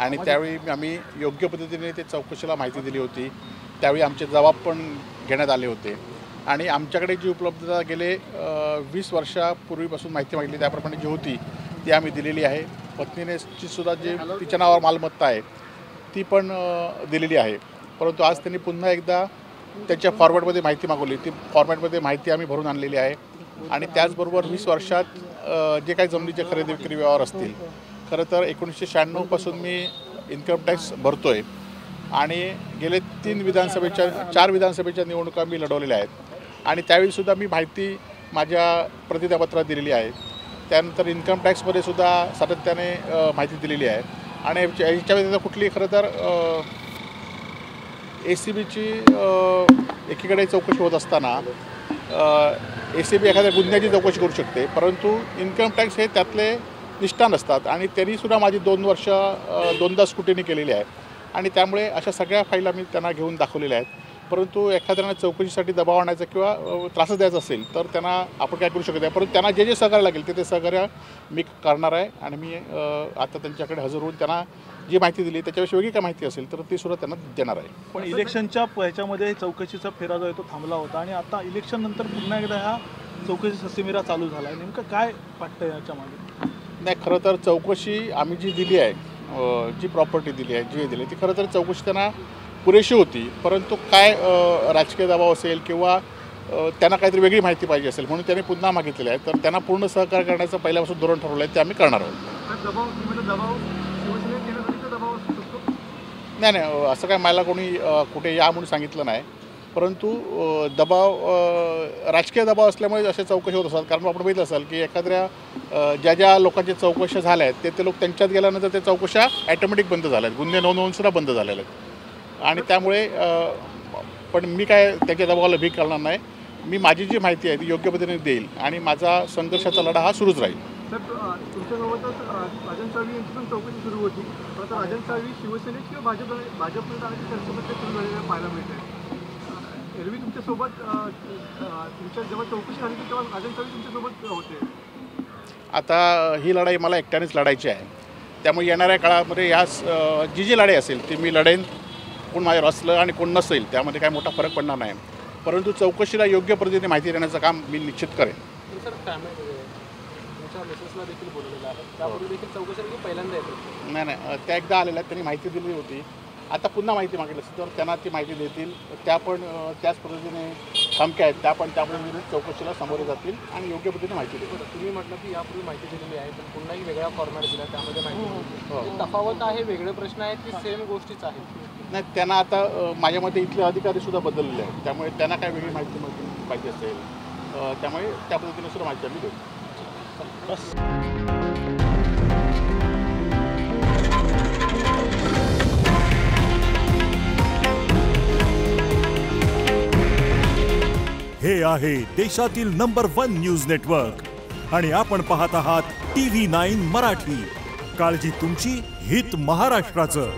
आणि त्यावेळी आम्ही योग्य पद्धतीने ते चौकशीला माहिती दिली होती। त्यावेळी आमचे जबाब पण घेण्यात आले होते आणि आमच्याकडे जी उपलब्धता गेले 20 वर्षापूर्वीपासून माहिती मागितली त्याप्रमाणे जी होती ती आम्ही दिलेली आहे। पत्नीनेची सुद्धा जी तिच्या नावावर मालमत्ता आहे ती पण दिलेली आहे, परंतु आज त्यांनी पुन्हा एकदा त्याच्या फॉर्मॅटमध्ये माहिती मागवली। ती फॉर्मॅटमध्ये माहिती आम्ही भरून आणलेली आहे आणि त्याचबरोबर 20 वर्षात जे काही जमिनीचे खरेदी विक्री व्यवहार असतील, खरं तर 1996 पासून मी इन्कम टॅक्स भरतोय आणि गेले 4 विधानसभेच्या निवडणुका मी लढवलेल्या आहेत आणि त्यावेळीसुद्धा मी माहिती माझ्या प्रतिज्ञापत्रात दिलेली आहे। त्यानंतर इन्कम टॅक्समध्ये सुद्धा सातत्याने माहिती दिलेली आहे आणि याच्या व्यतिरिक्त कुठली खरं तर ACBची एकीकडे चौकशी होत असताना ACB एखाद्या गुन्ह्याची चौकशी करू शकते, परंतु इन्कम टॅक्स हे त्यातले निष्ठान असतात आणि त्यांनीसुद्धा माझी 2 वर्ष 2दा स्क्रुटिनी केलेली आहे आणि त्यामुळे अशा सगळ्या फाईल आम्ही त्यांना घेऊन दाखवलेल्या आहेत। परंतु एखाद्याला चौकशीसाठी दबाव आणायचा किंवा त्रास द्यायचा असेल तर त्यांना आपण काय करू शकत नाही, परंतु त्यांना जे सहकार्य लागेल ते सहकार्य मी करणार आहे आणि मी आता त्यांच्याकडे हजर होऊन त्यांना जी माहिती दिली त्याच्याविषयी वेगळी काय माहिती असेल तर ती सुद्धा त्यांना देणार आहे। पण इलेक्शनच्या ह्याच्यामध्ये चौकशीचा फेरा जो आहे तो थांबला होता आणि आता इलेक्शन नंतर पुन्हा एकदा हा चौकशी ससेमिरा चालू झाला आहे, नेमकं काय वाटतं याच्यामध्ये? नाही, खरं तर चौकशी आम्ही जी दिली आहे, जी प्रॉपर्टी दिली आहे, जी दिली ती खरं तर चौकशी त्यांना पुरेशी होती, परंतु काय राजकीय दबाव असेल किंवा त्यांना काहीतरी वेगळी माहिती पाहिजे असेल म्हणून त्यांनी पुन्हा मागितलेलं आहे। तर त्यांना पूर्ण सहकार्य करण्याचं पहिल्यापासून धोरण ठरवलं आहे, ते आम्ही करणार आहोत। नाही, असं काय मला कोणी कुठे या म्हणून सांगितलं नाही, परंतु राजकीय दबाव असल्यामुळे अशा चौकशी होत असतात। कारण आपण बघितलं असाल की एखाद्या ज्या लोकांच्या चौकशा झाल्या आहेत ते लोक त्यांच्यात गेल्यानंतर त्या चौकशा ॲटोमॅटिक बंद झाल्या आहेत, गुन्हे नोंदवूनसुद्धा बंद झालेले आहेत आणि त्यामुळे पण मी काय त्याच्या दबावाला भीक घालणार नाही। मी माझी जी माहिती आहे ती योग्य पद्धतीने देईल आणि माझा संघर्षाचा लढा हा सुरूच राहील। सर, तुमच्यासोबतच राजन साळवी यांची पण चौकशी सुरू होती, परंतु राजन साळवी शिवसेनेत किंवा भाजपमध्ये जाण्याची चर्चा सुरू झालेल्या पाहायला मिळते। एरवी तुमच्यासोबत तुमच्या जेव्हा चौकशी झाली तेव्हा राजन साळवी तुमच्यासोबत होते। आता ही लढाई मला एकट्यानेच लढायची आहे, त्यामुळे येणाऱ्या काळामध्ये या जी लढाई असेल ती मी लढेन। कोण माझ्यावर असलं आणि कोण नसेल त्यामध्ये काय मोठा फरक पडणार नाही, परंतु चौकशीला योग्य पद्धतीने माहिती देण्याचं काम मी निश्चित करेन। नाही, त्या एकदा आलेल्या त्यांनी माहिती दिली होती, आता पुन्हा माहिती मागितली असेल तर त्यांना ती माहिती देतील। त्या पण त्याच पद्धतीने धमक्या आहेत, त्या पण त्या पद्धतीने चौकशीला सामोरे जातील आणि योग्य पद्धतीने माहिती देतील। तुम्ही म्हटलं की यापूर्वी माहिती दिलेली आहे पण पुन्हाही वेगळा फॉर्मॅट दिला, त्यामध्ये माहिती तफावत आहे, वेगळे प्रश्न आहेत की सेम गोष्टीच आहेत? नाही, त्यांना आता माझ्यामध्ये इथले अधिकारीसुद्धा बदललेले आहेत, त्यामुळे त्यांना काय वेगळी माहिती पाहिजे असेल त्यामुळे त्या पद्धतीने सुद्धा माहिती आम्ही देऊ। हे आहे देशातील नंबर 1 न्यूज नेटवर्क आणि आपण पाहत आहात TV9 मराठी। काळजी तुमची, हित महाराष्ट्राचं।